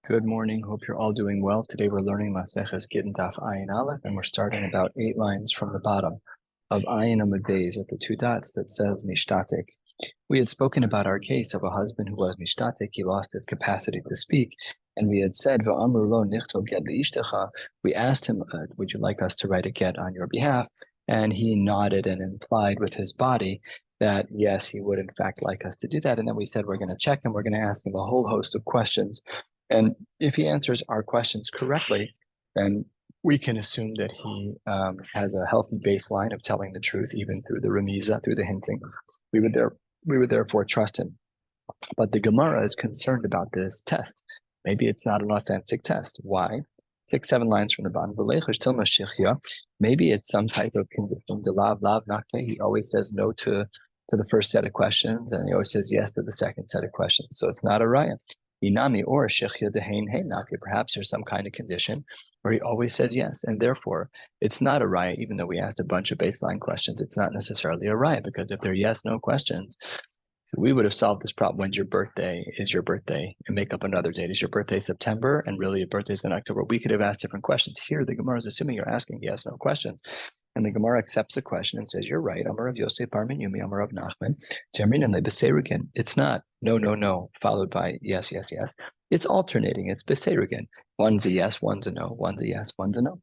Good morning. Hope you're all doing well. Today we're learning Maseches Gittin Daf Ayin Aleph, and we're starting about 8 lines from the bottom of Ayin Amud Beis at the 2 dots that says Nishtatek. We had spoken about our case of a husband who was Nishtatek. He lost his capacity to speak, and we had said, V'amru lo nichtov get li'ishtecha. We asked him, would you like us to write a get on your behalf? And he nodded and implied with his body that yes, he would in fact like us to do that. And then we said we're going to check him. We're going to ask him a whole host of questions. And if he answers our questions correctly, then we can assume that he has a healthy baseline of telling the truth, even through the remiza, through the hinting. We would therefore trust him. But the Gemara is concerned about this test. Maybe it's not an authentic test. Why? 6, 7 lines from the bottom. Maybe it's some type of condition. He always says no to the first set of questions, and he always says yes to the second set of questions. So it's not a raya. Inami or shechya dehein heinake. Perhaps there's some kind of condition where he always says yes, and therefore it's not a raya. Even though we asked a bunch of baseline questions, it's not necessarily a raya, because if they're yes no questions, we would have solved this problem. When's your birthday? Is your birthday? And make up another date. Is your birthday September? And really your birthday's in October. We could have asked different questions. Here the Gemara is assuming you're asking yes no questions. And the Gemara accepts the question and says, you're right. Amar of Yosef Bar Minyumi, Amar of Nachman. It's not no, followed by yes. It's alternating. It's beserugan. One's a yes, one's a no. One's a yes, one's a no.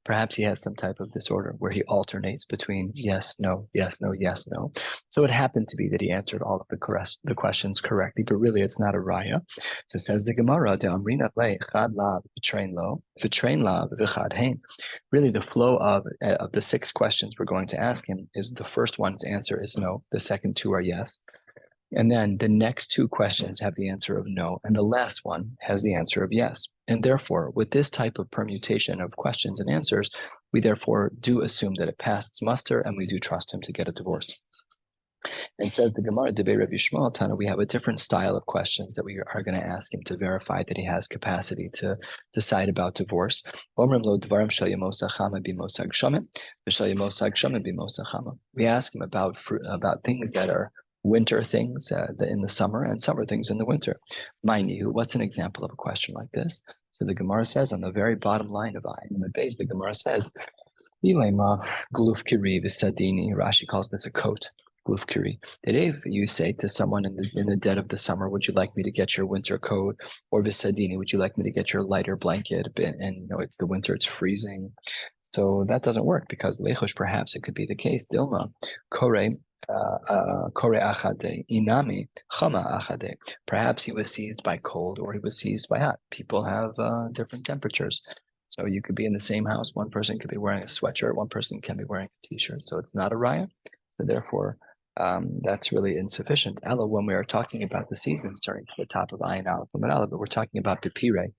Perhaps he has some type of disorder where he alternates between yes, no, yes, no, yes, no. So it happened to be that he answered all of the questions correctly, but really it's not a raya. So says the Gemara, really the flow of the 6 questions we're going to ask him is the first one's answer is no, the second 2 are yes. And then the next 2 questions have the answer of no, and the last one has the answer of yes. And therefore, with this type of permutation of questions and answers, we therefore do assume that it passed muster, and we do trust him to get a divorce. And says the Gemara, Debei Rabbi Shmuel Tana, we have a different style of questions that we are going to ask him to verify that he has capacity to decide about divorce. We ask him about things that are winter things in the summer and summer things in the winter. What's an example of a question like this? So the Gemara says on the very bottom line of Ayin Amud Beis, the Gemara says, Rashi calls this a coat. That if you say to someone in the dead of the summer, would you like me to get your winter coat? Or visadini, would you like me to get your lighter blanket? And it's the winter, it's freezing. So that doesn't work, because lechosh, perhaps it could be the case. Dilma, kore achade, inami, chama achade. Perhaps he was seized by cold or he was seized by hot. People have different temperatures. So you could be in the same house. One person could be wearing a sweatshirt. One person can be wearing a t-shirt. So it's not a raya. So therefore, that's really insufficient. Ella, when we are talking about the seasons, starting to the top of Ayin Aleph, but we're talking about bipire.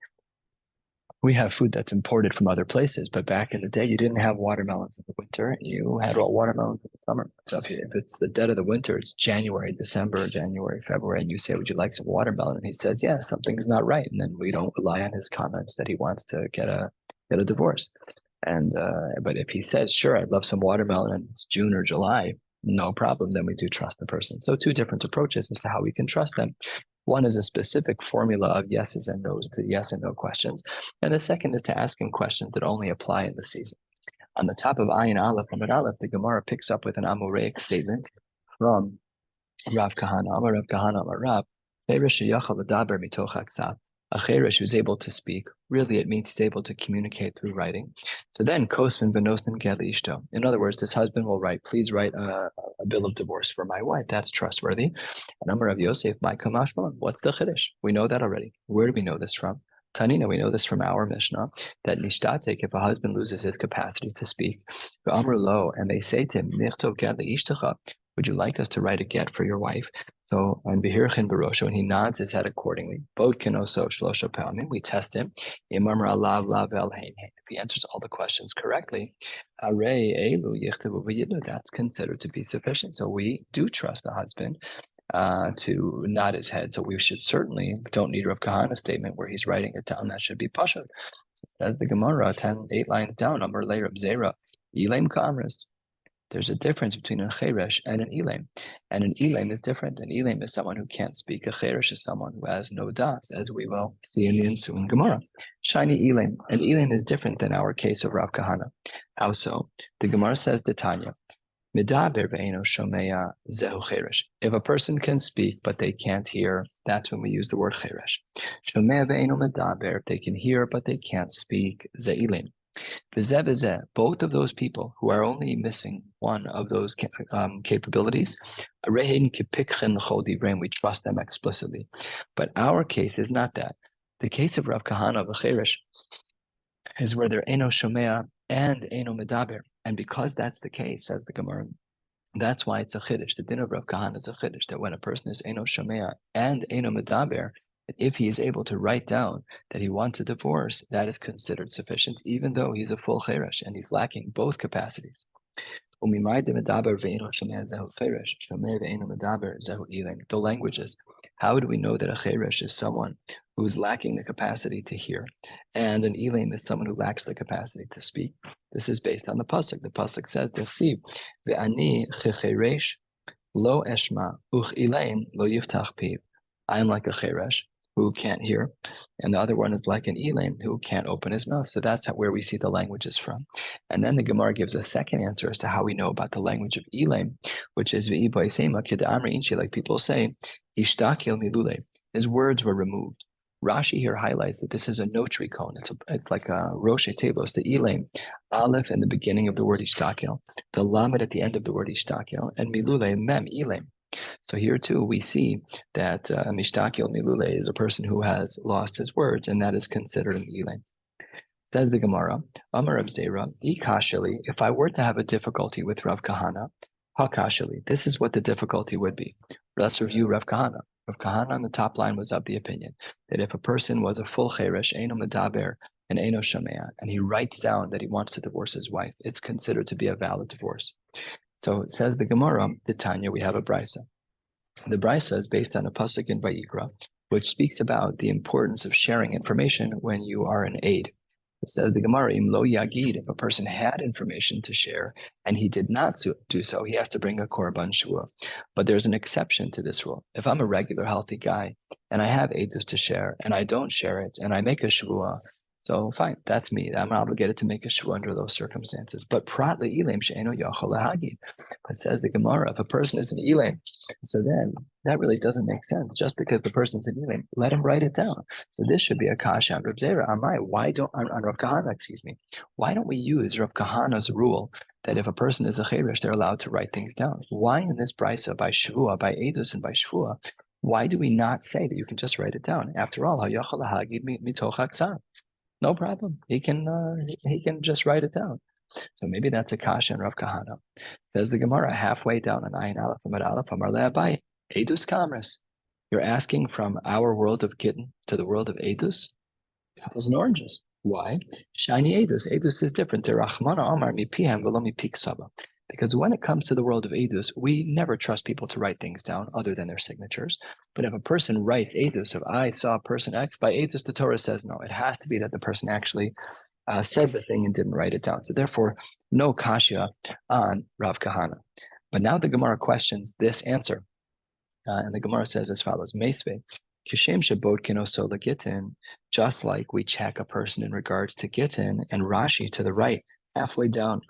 We have food that's imported from other places, but back in the day, you didn't have watermelons in the winter. You had all watermelons in the summer. So if it's the dead of the winter, it's December, January, February, and you say, would you like some watermelon? And he says, yeah, something's not right. And then we don't rely on his comments that he wants to get a divorce. And but if he says, sure, I'd love some watermelon, and it's June or July, no problem, then we do trust the person. So 2 different approaches as to how we can trust them. One is a specific formula of yeses and nos to yes and no questions. And the second is to ask him questions that only apply in the season. On the top of Ayin Aleph, Amud Aleph, the Gemara picks up with an Amoraic statement from Rav Kahana. Amar Rav Kahana, Amar Rav, a cheresh who's able to speak, really it means he's able to communicate through writing. So then, kosvin benostin geli ishto. In other words, this husband will write, please write a bill of divorce for my wife. That's trustworthy. And Amar of Yosef, my kamashma, what's the cheresh? We know that already. Where do we know this from? Tanina, we know this from our Mishnah, that nishtatek, if a husband loses his capacity to speak, Amr lo, and they say to him, nichtov geli ishtacha, would you like us to write a get for your wife? So, and Behirchin Barosho, and he nods his head accordingly. Bodkin oso shlosha pa'amim. We test him. If he answers all the questions correctly, that's considered to be sufficient. So we do trust the husband to nod his head. So we should certainly don't need Rav Kahana's statement where he's writing it down. That should be pashut. So as the Gemara, 8 lines down, Amar le Rab Zera, Ilaim Kamras. There's a difference between a cheresh and an elaim. And an elaim is different. An elaim is someone who can't speak. A cheresh is someone who has no das, as we will see in the ensuing Gemara. Shiny elaim. An elaim is different than our case of Rav Kahana. How so? The Gemara says, the Tanya. If a person can speak but they can't hear, that's when we use the word cheresh. If they can hear but they can't speak, ze'ilim. Both of those people who are only missing one of those capabilities, we trust them explicitly. But our case is not that. The case of Rav Kahana of cheresh is where they're eno shomea and eno medaber. And because that's the case, says the Gemara, that's why it's a chiddush. The din of Rav Kahana is a chiddush, that when a person is eno shomea and eno medaber, if he is able to write down that he wants a divorce, that is considered sufficient, even though he's a full cheresh and he's lacking both capacities. The languages. How do we know that a cheresh is someone who is lacking the capacity to hear, and an elaim is someone who lacks the capacity to speak? This is based on the pasuk. The pasuk says, "Ve'ani cheresh lo eshma uch elaim lo yiftach piv." I am like a cheresh who can't hear, and the other one is like an elaim who can't open his mouth. So that's where we see the languages from. And then the Gemara gives a second answer as to how we know about the language of elaim, which is like people say, ishtakil milule. His words were removed. Rashi here highlights that this is a notary cone. It's like a Rosh Tevos, the elaim, aleph in the beginning of the word ishtakil, the lamed at the end of the word ishtakil, and milule mem elaim. So here too, we see that Mishtakil Milule is a person who has lost his words, and that is considered an elaim. Says the Gemara, Amar Reb Zera, Ikashali, if I were to have a difficulty with Rav Kahana, Hakashali, this is what the difficulty would be. Let's review Rav Kahana. Rav Kahana on the top line was of the opinion that if a person was a full cheresh, Eino Medaber, and Eino Shamea, and he writes down that he wants to divorce his wife, it's considered to be a valid divorce. So it says the Gemara, the Tanya, we have a brisa. The brisa is based on a pasuk in Vayikra, which speaks about the importance of sharing information when you are an aide. It says the Gemara, Im lo yagid, if a person had information to share and he did not do so, he has to bring a korban shiur. But there's an exception to this rule. If I'm a regular healthy guy and I have edus to share and I don't share it and I make a shiur, so fine, that's me. I'm obligated to make a shiur under those circumstances. But prat le'ilim she'eno yachol lahagid. But says the Gemara, if a person is an elaim, so then that really doesn't make sense. Just because the person's an elaim, let him write it down. So this should be a kasha on Reb Zera. On Rav Kahana, why don't we use Rav Kahana's rule that if a person is a cheresh, they're allowed to write things down? Why in this brisa by shvua, by edus, and by shvua, why do we not say that you can just write it down? After all, hayachol lahagid mitoch haksav. No problem. He can just write it down. So maybe that's a kasha in Rav Kahana. Says the Gemara halfway down on Ayin Aleph Amar Aleph Amar Le'abai Edus Kamras. You're asking from our world of Gittin to the world of Edus? Apples and oranges. Why? Shiny Edus. Edus is different. Rachmana Amar Mipihem V'lo Mipik Saba. Because when it comes to the world of edus, we never trust people to write things down other than their signatures. But if a person writes edus, if I saw person X by edus, the Torah says no. It has to be that the person actually said the thing and didn't write it down. So therefore, no kasha on Rav Kahana. But now the Gemara questions this answer. And the Gemara says as follows, Meisve, Kishem Shabot Kinoso Gittin, just like we check a person in regards to Gittin, and Rashi to the right, halfway down,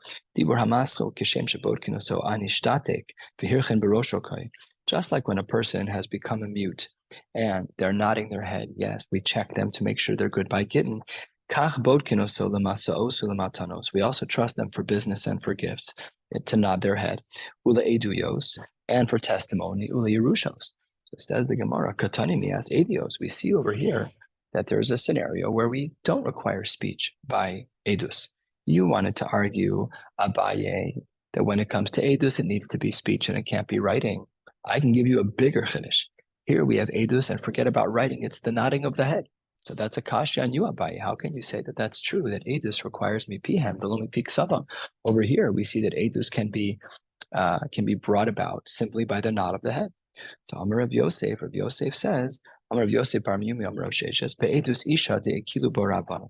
just like when a person has become a mute and they're nodding their head, yes, we check them to make sure they're good by Gittin. We also trust them for business and for gifts, to nod their head, and for testimony, so says the Gemara, we see over here that there's a scenario where we don't require speech by edus. You wanted to argue, Abaye, that when it comes to edus, it needs to be speech and it can't be writing. I can give you a bigger chiddush. Here we have edus, and forget about writing. It's the nodding of the head. So that's a kasha on you, Abaye. How can you say that that's true, that edus requires mipihem, v'lo mipik saba? Over here, we see that edus can be brought about simply by the nod of the head. So Amar Rav Yosef says, Amar Rav Yosef bar Miyumi Amar Rav Sheshes, be'edus isha de'ekilu bo rabbana.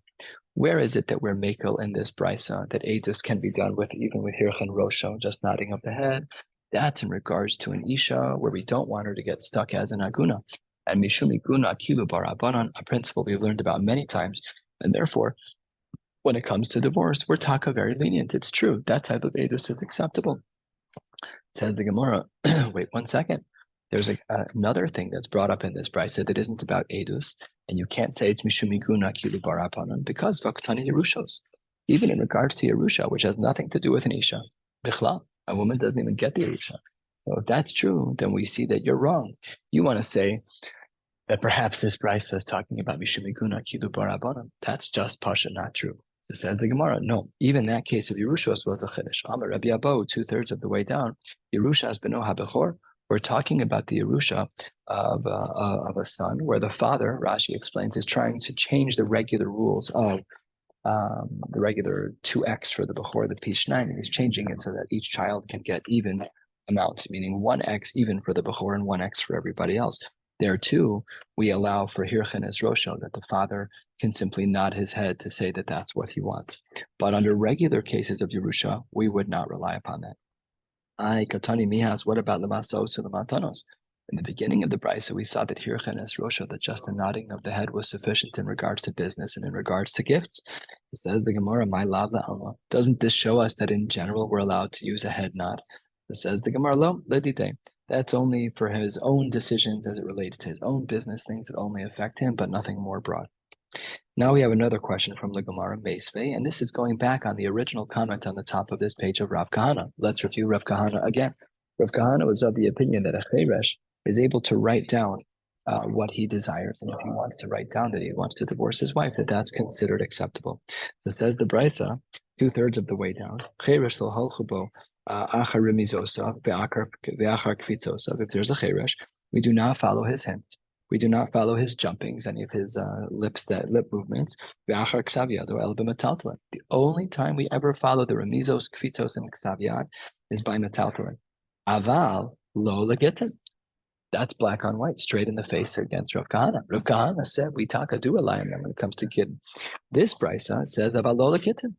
Where is it that we're makel in this brisa that edus can be done with even with hirchen rosho, just nodding of the head? That's in regards to an isha where we don't want her to get stuck as an aguna. And mishum iguna kilu barabanan, a principle we've learned about many times, and therefore, when it comes to divorce, we're taka very lenient. It's true that type of edus is acceptable. Says the Gemara. Wait 1 second. There's another thing that's brought up in this brisa that isn't about edus, and you can't say it's mishumiguna kilu barapanan because vaktani yerushos. Even in regards to yerusha, which has nothing to do with an isha, bichla, a woman doesn't even get the yerusha. So if that's true, then we see that you're wrong. You want to say that perhaps this brisa is talking about mishumiguna kilu barapanan. That's just pasha, not true. It says the Gemara, no, even that case of Yerushos was a chiddush. Amar Rabbi Abo, 2/3 of the way down, Yerusha has beno habechor. We're talking about the Yerusha of a son, where the father, Rashi explains, is trying to change the regular rules of the regular 2x for the bechor, the pishnai, and he's changing it so that each child can get even amounts, meaning 1x even for the bechor and 1x for everybody else. There too, we allow for hirchen as rosho, that the father can simply nod his head to say that that's what he wants. But under regular cases of Yerusha, we would not rely upon that. Ay, katani mihas, what about lemasos or lematanos? In the beginning of the brisa, we saw that hirchen as rosho, that just the nodding of the head was sufficient in regards to business and in regards to gifts. It says the Gemara, my lav la'alma. Doesn't this show us that in general we're allowed to use a head nod? It says the Gemara, lo, ledite. That's only for his own decisions as it relates to his own business, things that only affect him, but nothing more broad. Now we have another question from the Gemara Meisvei, and this is going back on the original comment on the top of this page of Rav Kahana. Let's review Rav Kahana again. Rav Kahana was of the opinion that a cheresh is able to write down what he desires, and if he wants to write down that he wants to divorce his wife, that's considered acceptable. So it says the Brisa, 2/3 of the way down, cheresh l'holchubo. If there's a cheresh, we do not follow his hints. We do not follow his jumpings, any of his lip movements. The only time we ever follow the remizos, kvitzos, and ksaviad is by metaltalin. Aval lo legittin. That's black on white, straight in the face against Rav Kahana. Rav Kahana said we taka do rely on them when it comes to Gittin. This brisa says aval lo legittin.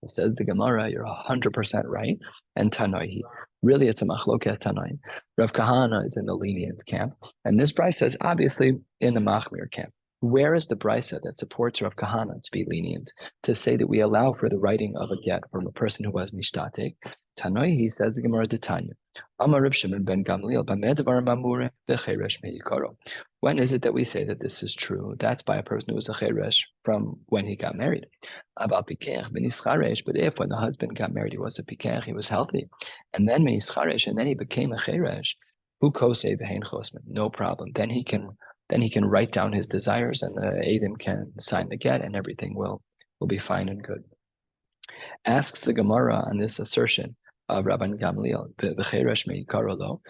It says the Gemara, you're 100% right. And Tanoi, really it's a machloket Tanoi. Rav Kahana is in the lenient camp. And this brisa is obviously in the machmir camp. Where is the brisa that supports Rav Kahana to be lenient, to say that we allow for the writing of a get from a person who was nishtatek? Tanoi, he says the Gemara Tanya. Amar Reb Shimon ben Gamliel, b'medvar mamure v'cheresh meikaro. When is it that we say that this is true? That's by a person who was a cheresh from when he got married. Aval pikech b'nischaresh, but if when the husband got married he was a pikech, he was healthy, and then b'nischaresh, and then he became a cheresh, hu kosei v'hein chosman, no problem. Then he can write down his desires, and the Adam can sign the get, and everything will be fine and good. Asks the Gemara on this assertion of Rabban Gamliel, v'cheresh meikaro lo.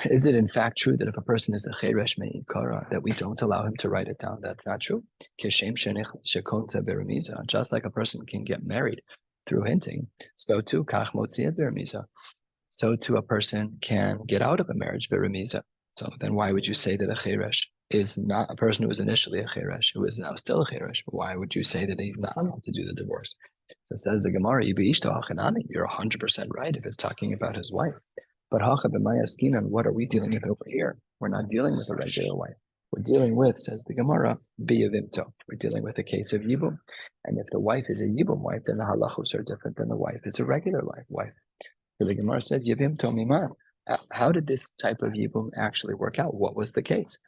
Is it in fact true that if a person is a cheresh meikara, that we don't allow him to write it down? That's not true. Just like a person can get married through hinting, so too kach motziat beremiza. So too a person can get out of a marriage beremiza. So then why would you say that a cheresh is not a person who was initially a cheresh, who is now still a cheresh? Why would you say that he's not allowed to do the divorce? So it says the Gemara, you're 100% right if it's talking about his wife. But what are we dealing with over here? We're not dealing with a regular wife. We're dealing with, says the Gemara, biyavimto. We're dealing with a case of yibum. And if the wife is a yibum wife, then the halachos are different than the wife is a regular wife. So the Gemara says, yavimto miman. How did this type of yibum actually work out? What was the case?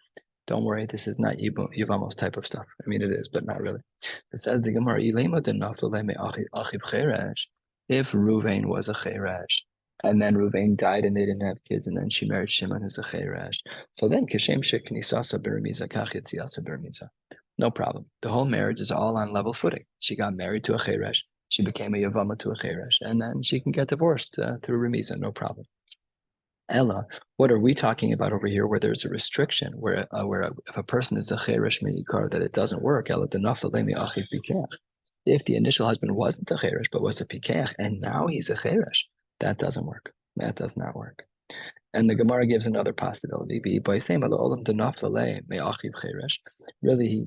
Don't worry, this is not yivamos type of stuff. I mean, it is, but not really. It says the Gemara, if Ruvain was a cheresh, and then Ruvain died and they didn't have kids, and then she married Shimon who's a cheresh. So then Kashem Sheknisasa Beremiza Kachitziasa Beremiza. No problem. The whole marriage is all on level footing. She got married to a cheresh, she became a Yavama to a cheresh, and then she can get divorced through Remiza, no problem. Ella, what are we talking about over here where there's a restriction, where if a person is a cheresh meikar, that it doesn't work? Ella denafalemi achiv pikech. If the initial husband wasn't a cheresh but was a pikech, and now he's a cheresh, that doesn't work. That does not work. And the Gemara gives another possibility. Really,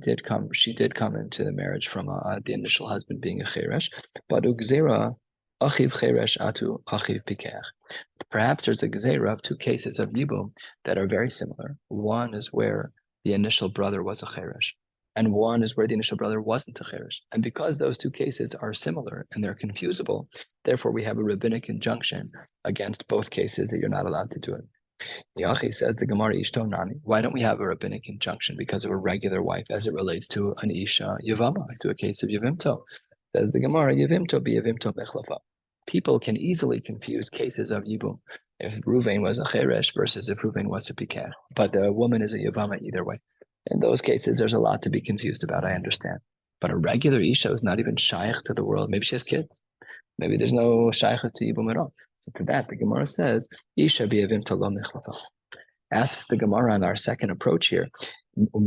she did come into the marriage from the initial husband being a cheresh, but ugzera achiv cheresh atu achiv pikech. Perhaps there's a gezerah of two cases of yibum that are very similar. One is where the initial brother was a cheresh, and one is where the initial brother wasn't a cheresh. And because those two cases are similar and they're confusable, therefore we have a rabbinic injunction against both cases that you're not allowed to do it. Yachi says the Gemara Ishto Nami. Why don't we have a rabbinic injunction because of a regular wife as it relates to an Isha Yavama, to a case of Yavimto? Says the Gemara, Yavimto be Yavimto Mechlafa. People can easily confuse cases of Yibum if Ruvain was a Cheresh versus if Ruvain was a Pikeh. But the woman is a Yavama either way. In those cases, there's a lot to be confused about, I understand. But a regular Isha is not even shaykh to the world. Maybe she has kids. Maybe there's no shaykh to Yibum at all. So to that, the Gemara says, Isha biyavim talo mechlafa. Asks the Gemara on our second approach here, would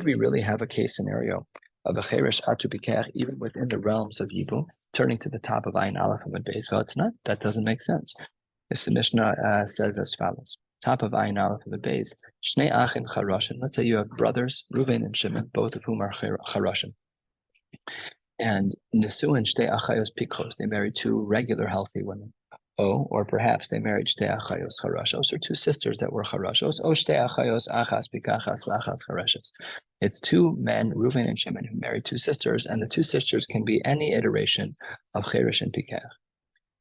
we really have a case scenario of a cheresh atu bikeach even within the realms of Yibum? Turning to the top of Ayin Aleph and Beis, well, it's not. That doesn't make sense. This Mishnah says as follows. Top of Ayin Aleph and Beis, Shnei Achin Charoshin. Let's say you have brothers, Ruvain and Shimon, both of whom are Charoshin. And Nesu and Shtei Achayos Pikros, they married two regular healthy women. Or perhaps they married Shtei Achayos Charashos, or two sisters that were Charashos. Shtei Achayos Achas Pikachas Vachas Charashos. It's two men, Reuven and Shimon, who married two sisters, and the two sisters can be any iteration of Cheresh and Pikach.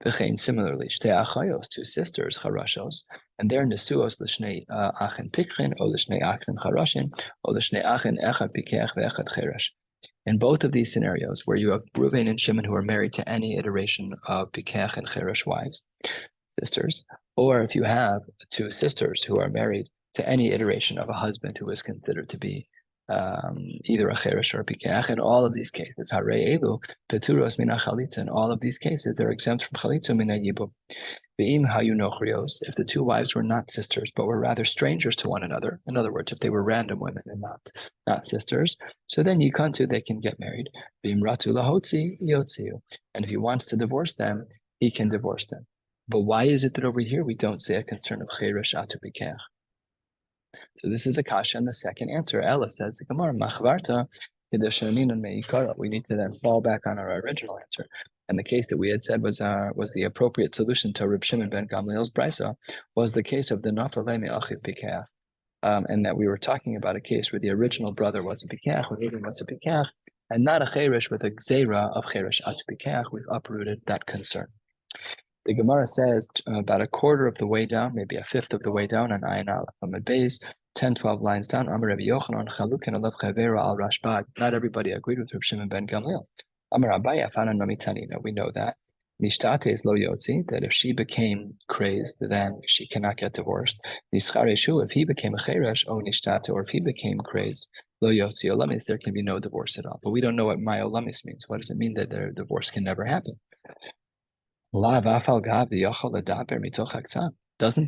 V'chein, similarly, Shtei Achayos, two sisters, Charashos, and they're Nesuos l'shnei Achin Pikrin, or l'shnei Achin Charashin, or l'shnei Achin Echad Pikach ve'echad Cheresh. In both of these scenarios, where you have Reuven and Shimon who are married to any iteration of Pikech and Cheresh wives, sisters, or if you have two sisters who are married to any iteration of a husband who is considered to be either a Cheresh or a Pikech, in all of these cases, Harei Elu, Peturos mina Chalitza, in all of these cases, they're exempt from Chalitza mina Yibum. If the two wives were not sisters, but were rather strangers to one another, in other words, if they were random women and not sisters, so then Yikantu, they can get married. And if he wants to divorce them, he can divorce them. But why is it that over here we don't say a concern of Cheresh atu bikech? So this is a kasha in the second answer. Ella says the Gemara, Machvarta, we need to then fall back on our original answer. And the case that we had said was the appropriate solution to Reb Shimon ben Gamliel's brisa was the case of the Naftalei me'achiv pikach, and that we were talking about a case where the original brother was a pikach, where Reuben was a pikach, and not a cheresh with a gzeira of cheresh atu pikach. We've uprooted that concern. The Gemara says about a quarter of the way down, maybe a fifth of the way down on Ayin Aleph Amud Beis, 10, 12 lines down, Amar Rabbi Yochanan Chalukin alav chavera al Rashbag. Not everybody agreed with Reb Shimon ben Gamliel. Amar Abaye Afana Namitani. Now we know that Nishtate is lo yotzi, that if she became crazed, then she cannot get divorced. Nischareshu, if he became a cheresh, o nishtate, or if he became crazed, lo yotzi olamis, there can be no divorce at all. But we don't know what my olamis means. What does it mean that their divorce can never happen? Doesn't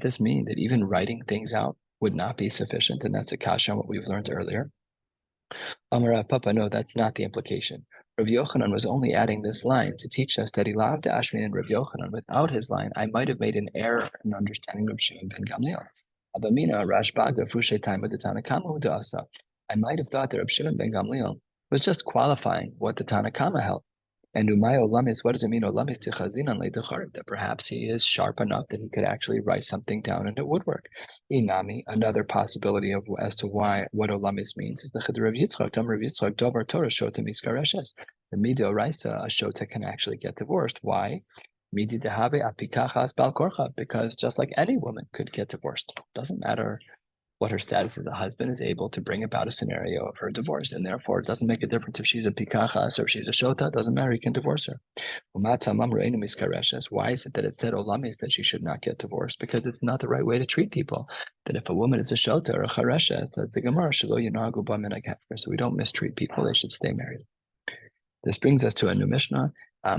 this mean that even writing things out would not be sufficient? And that's a kasha on what we've learned earlier. Amar Papa, no, that's not the implication. Rav Yochanan was only adding this line to teach us that Ilav de Ashmin and Rav Yochanan. Without his line, I might have made an error in understanding Rav Shimon ben Gamliel. Abamina Rashbag Fushe Time the Tanakama Udasa. I might have thought that Rav Shimon ben Gamliel was just qualifying what the Tanakama held. And Umay Olamis, what does it mean? Olamis tichazinan le'decharev, that perhaps he is sharp enough that he could actually write something down and it would work. Inami, another possibility of as to why what Olamis means is the Chedar of Yitzchak. Rav Yitzchak Dovar Torah Shota Miskareshes. The Mido Raisa, a Shota can actually get divorced. Why? Midi dehave apikachas bal korcha, because just like any woman could get divorced, doesn't matter what her status as a husband, is able to bring about a scenario of her divorce, and therefore it doesn't make a difference if she's a pikachas or if she's a shota. It doesn't matter; he can divorce her. Why is it that it said olamis that she should not get divorced? Because it's not the right way to treat people. That if a woman is a shota or a charesha, that the Gemara shelo yinagu ba min hagefer. So we don't mistreat people; they should stay married. This brings us to a new Mishnah.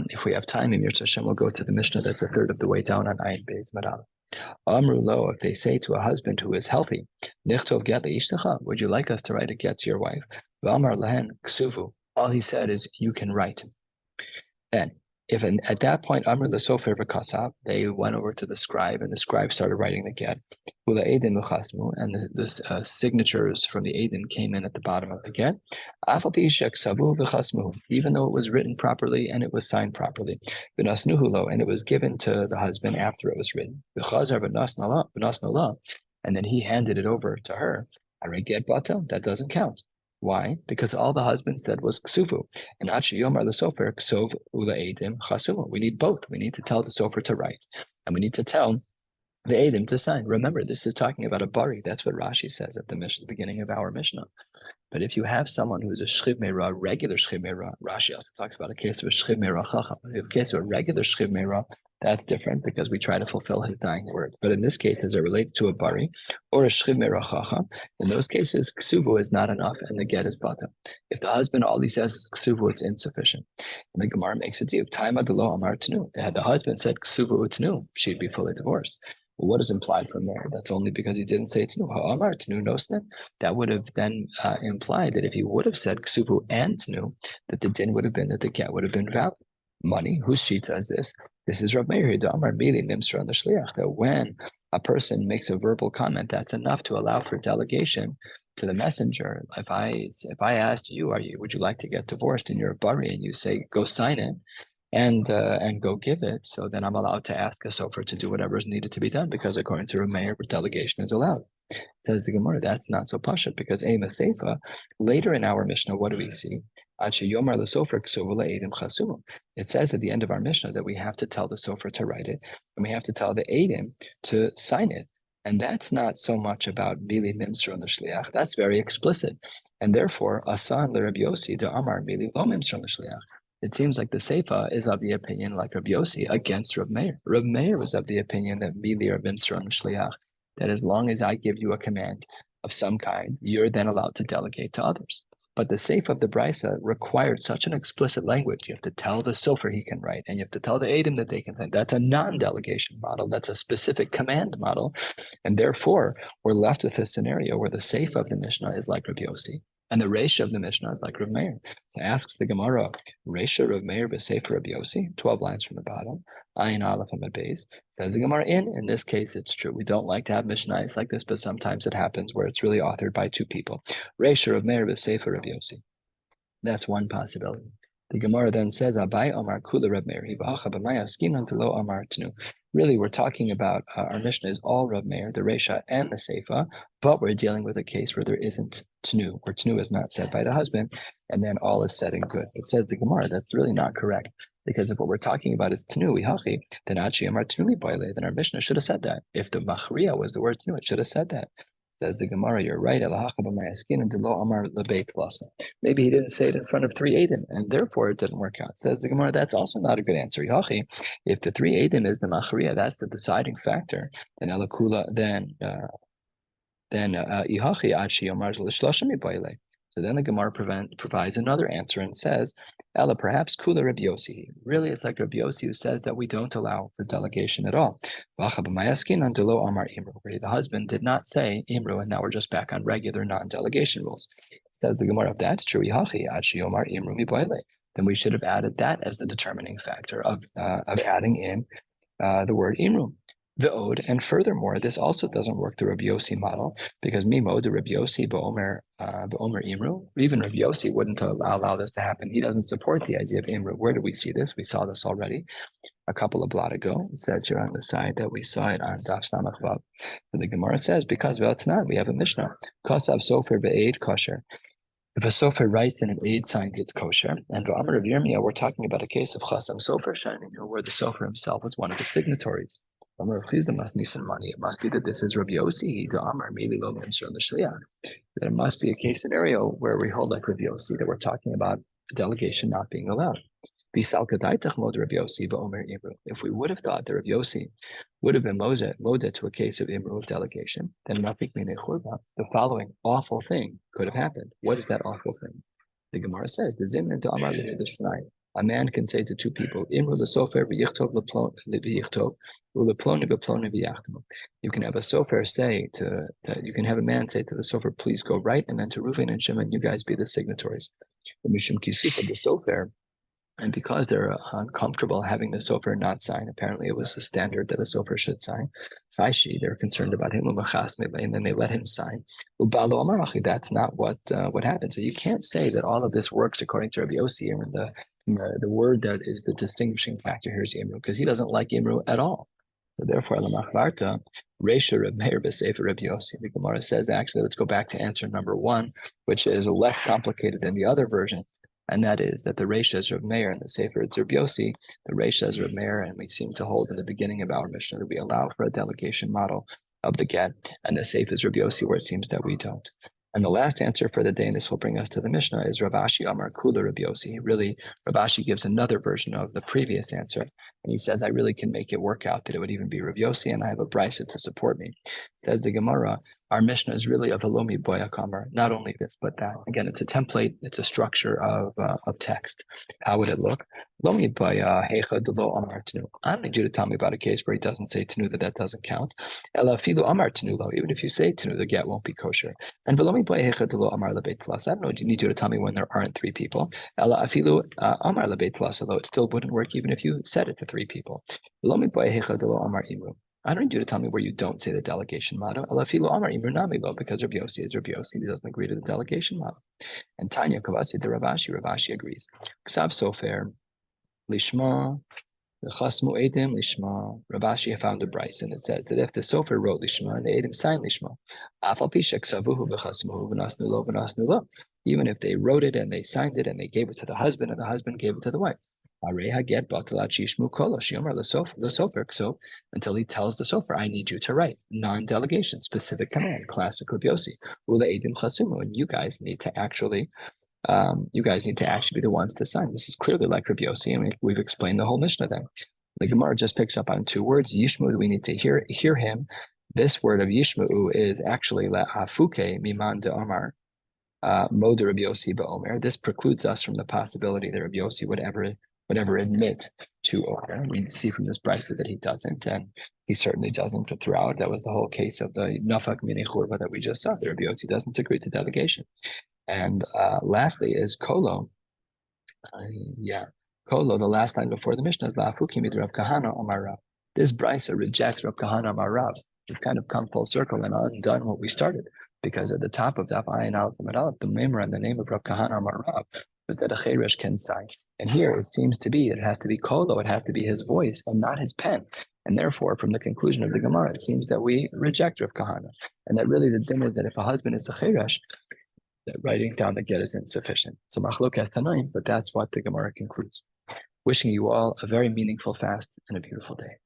If we have time, in Yirtzeh Hashem, we'll go to the Mishnah that's a third of the way down on Ayin Beis Madal. Amru lo, if they say to a husband who is healthy, Nichtov get le'ishtecha, would you like us to write a get to your wife? V'amar lehen ksuvu, all he said is, you can write. Then, At that point, Amr the Sofer v'Kasav, they went over to the scribe, and the scribe started writing the get. Ula Eidin v'Chasmu, and the signatures from the Eidin came in at the bottom of the get. Afal Ishak Savu v'Chasmu, even though it was written properly and it was signed properly. V'Nasnuhulo, and it was given to the husband after it was written. V'Chazar v'Nasnala, and then he handed it over to her. Get Batel, that doesn't count. Why? Because all the husband said was ksuvu. And Achi Yomar the Sofer, Ksov Ula Eidim Chasumu. We need both. We need to tell the Sofer to write, and we need to tell the Eidim to sign. Remember, this is talking about a bari. That's what Rashi says at the beginning of our Mishnah. But if you have someone who is a shchiv meira, regular shchiv meira, Rashi also talks about a case of a shchiv meira chacham. If you have a case of a regular shchiv meira, that's different because we try to fulfill his dying word. But in this case, as it relates to a bari or a shchiv meira chacham, in those cases, ksuvu is not enough and the get is bata. If the husband all he says is ksuvu, it's insufficient. And the Gemara makes it deep. Time adelo amar tnu. Had the husband said ksuvu tnu, she'd be fully divorced. Well, what is implied from there? That's only because he didn't say tnu. Ha'amar tnu nosne. That would have then implied that if he would have said ksuvu and tnu, that the din would have been that the get would have been valid. Money, whose shita is this? This is Rav Meir Damar Mili Nimsra on the Shliach. That when a person makes a verbal comment, that's enough to allow for delegation to the messenger. If I asked you, would you like to get divorced, and you're a bari, and you say go sign it, and go give it, so then I'm allowed to ask a sofer to do whatever is needed to be done, because according to Rav Meir, delegation is allowed. Says the Gemara, that's not so pashut, because Seifa, later in our Mishnah, what do we see? It says at the end of our Mishnah that we have to tell the sofer to write it, and we have to tell the Eidim to sign it. And that's not so much about Mili Mimsra on the Shliach. That's very explicit. And therefore, Asan le Rabbi Yossi de Amar Mili Lo Mimsra on the Shliach. It seems like the Seifa is of the opinion, like Rabbi Yossi, against Rav Meir. Rav Meir was of the opinion that Mili or Mimsra on the Shliach, that as long as I give you a command of some kind, you're then allowed to delegate to others. But the Seif of the Brisa required such an explicit language. You have to tell the Sofer he can write, and you have to tell the Eidim that they can sign. That's a non-delegation model. That's a specific command model. And therefore, we're left with a scenario where the Seif of the Mishnah is like Rabbi Yossi, and the Reisha of the Mishnah is like Rav Meir. So asks the Gemara, Reisha Rav Meir b'Sefer Rabbi Yossi, 12 lines from the bottom, Ayin Aleph and Beis. Says the Gemara, in this case, it's true. We don't like to have Mishnahs like this, but sometimes it happens where it's really authored by two people. Reisha Rav Meir b'Sefer Rabbi Yossi. That's one possibility. The Gemara then says, Abai Amar Kula Rav Meir, lo Amar Tnu. Really, we're talking about our Mishnah is all Rav Meir, the Reisha and the Seifa, but we're dealing with a case where there isn't Tnu, where Tnu is not said by the husband, and then all is said and good. It says the Gemara, that's really not correct. Because if what we're talking about is Tnu, then Achi Amar Tnu Boile, then our Mishnah should have said that. If the Machriya was the word Tnu, it should have said that. Says the Gemara, you're right. Maybe he didn't say it in front of three Eidim, and therefore it didn't work out. Says the Gemara, that's also not a good answer. If the three Eidim is the Machriya, that's the deciding factor, then so then the Gemara provides another answer and says, Ella, perhaps Kula Rabbi Yossi. Really, it's like Rabbi Yossi who says that we don't allow for delegation at all. The husband did not say Imru, and now we're just back on regular non-delegation rules. Says the Gemara, if that's true, then we should have added that as the determining factor of adding in the word Imru. The ode, and furthermore, this also doesn't work the Rabbi Yossi model, because Mimo, the Rabbi Yossi, Ba'omer Imru, even Rabbi Yossi wouldn't allow this to happen. He doesn't support the idea of Imru. Where do we see this? We saw this already a couple of blot ago. It says here on the side that we saw it on Daf Samach Vav. So the Gemara says, because Ve'atnan, we have a Mishnah, Kosav Sofer Be'ed Kosher. If a sofer writes and an aid signs, it's kosher. And V'amar of Yirmiyah, we're talking about a case of chasam sofer shining, where the sofer himself was one of the signatories. V'amar of Chizda must need some money. It must be that this is Rabbi Yossi, the Amar, maybe lo mimsur on the shliach. That it must be a case scenario where we hold like Rabbi Yossi, that we're talking about a delegation not being allowed. If we would have thought that Rabbi Yossi would have been modeh to a case of imru of delegation, then the following awful thing could have happened. What is that awful thing? The Gemara says, the zimnin to amar the a man can say to two people, imru l'sofer v'yichtov v'yichtov u'leploni v'ploni v'yachtem. You can have a sofer say to, you can have a man say to the sofer, please go right, and then to Reuven and Shimon, you guys be the signatories. The mishum kisuf of the sofer, And because they're uncomfortable having the sofer not sign, apparently it was the standard that a sofer should sign. Faishi, they're concerned about him, and then they let him sign. That's not what happened. So you can't say that all of this works according to Rabbi Yossi. And the word that is the distinguishing factor here is Imru, because he doesn't like Imru at all. So therefore, Lamachvarta, Reisha Reb Meir B'Sefer Reb Yossi. The Gemara says, actually, let's go back to answer number one, which is less complicated than the other version. And that is that the Reisha is Reb Meir and the Sefer is Reb Yossi. The Reisha is Reb Meir, and we seem to hold in the beginning of our Mishnah that we allow for a delegation model of the get, and the Sefer is Reb Yossi, where it seems that we don't. And the last answer for the day, and this will bring us to the Mishnah, is Rav Ashi Amar Kula Reb Yossi. Really, Rav Ashi gives another version of the previous answer, and he says, I really can make it work out that it would even be Reb Yossi, and I have a brisa to support me. Says the Gemara, our Mishnah is really a velomi boya kamar. Not only this, but that. Again, it's a template. It's a structure of text. How would it look? Lomi boya hecha delo amar tnu. I don't need you to tell me about a case where he doesn't say tnu, that doesn't count. Ela filu amar tnu lo. Even if you say tnu, the get won't be kosher. And velomi boya hecha delo amar lebeit tlas. I don't need you to tell me when there aren't three people. Ela afilu amar lebeit tlas. Although it still wouldn't work even if you said it to three people. Velomi boya hecha delo amar imru. I don't need you to tell me where you don't say the delegation motto. Because Rabbi Yossi is Rabbi Yossi, he doesn't agree to the delegation motto. And Tanya Kavasi the Ravashi agrees. Ksav Sofer, Lishma, the Chasmu Edim, Lishma. Ravashi found a Bryce, and it says that if the Sofer wrote Lishma and the Edim signed Lishma, even if they wrote it and they signed it and they gave it to the husband and the husband gave it to the wife. So until he tells the sofer, I need you to write non-delegation, specific command, classic Rabbi Yossi. And you guys need to actually be the ones to sign. This is clearly like Rabbi Yossi, and we've explained the whole Mishnah then. The Gemara just picks up on two words. Yishmu, we need to hear him. This word of Yishmu is actually la'afuke miman de Omar. Mod Rabbi Yossi ba'omer. This precludes us from the possibility that Rabbi Yossi would ever admit to Omer. We see from this brisa that he doesn't, and he certainly doesn't throughout. That was the whole case of the Nafak Mini Churva that we just saw. The Rabbi Yossi doesn't agree to delegation. And lastly is Kolo. Kolo, the last line before the Mishnah is La'afuki mid Rav Kahana Amar Rav. This brisa rejects Rav Kahana Amar Rav. We've kind of come full circle and undone what we started. Because at the top of Daf Ayin Aleph Amud Aleph, the memra and the name of Rav Kahana Amar Rav was that a cheresh can sign. And here it seems to be, it has to be kolo, it has to be his voice and not his pen. And therefore, from the conclusion of the Gemara, it seems that we reject Rav Kahana. And that really the din is that if a husband is a cheresh, that writing down the get is insufficient. So machlokas tanaim, but that's what the Gemara concludes. Wishing you all a very meaningful fast and a beautiful day.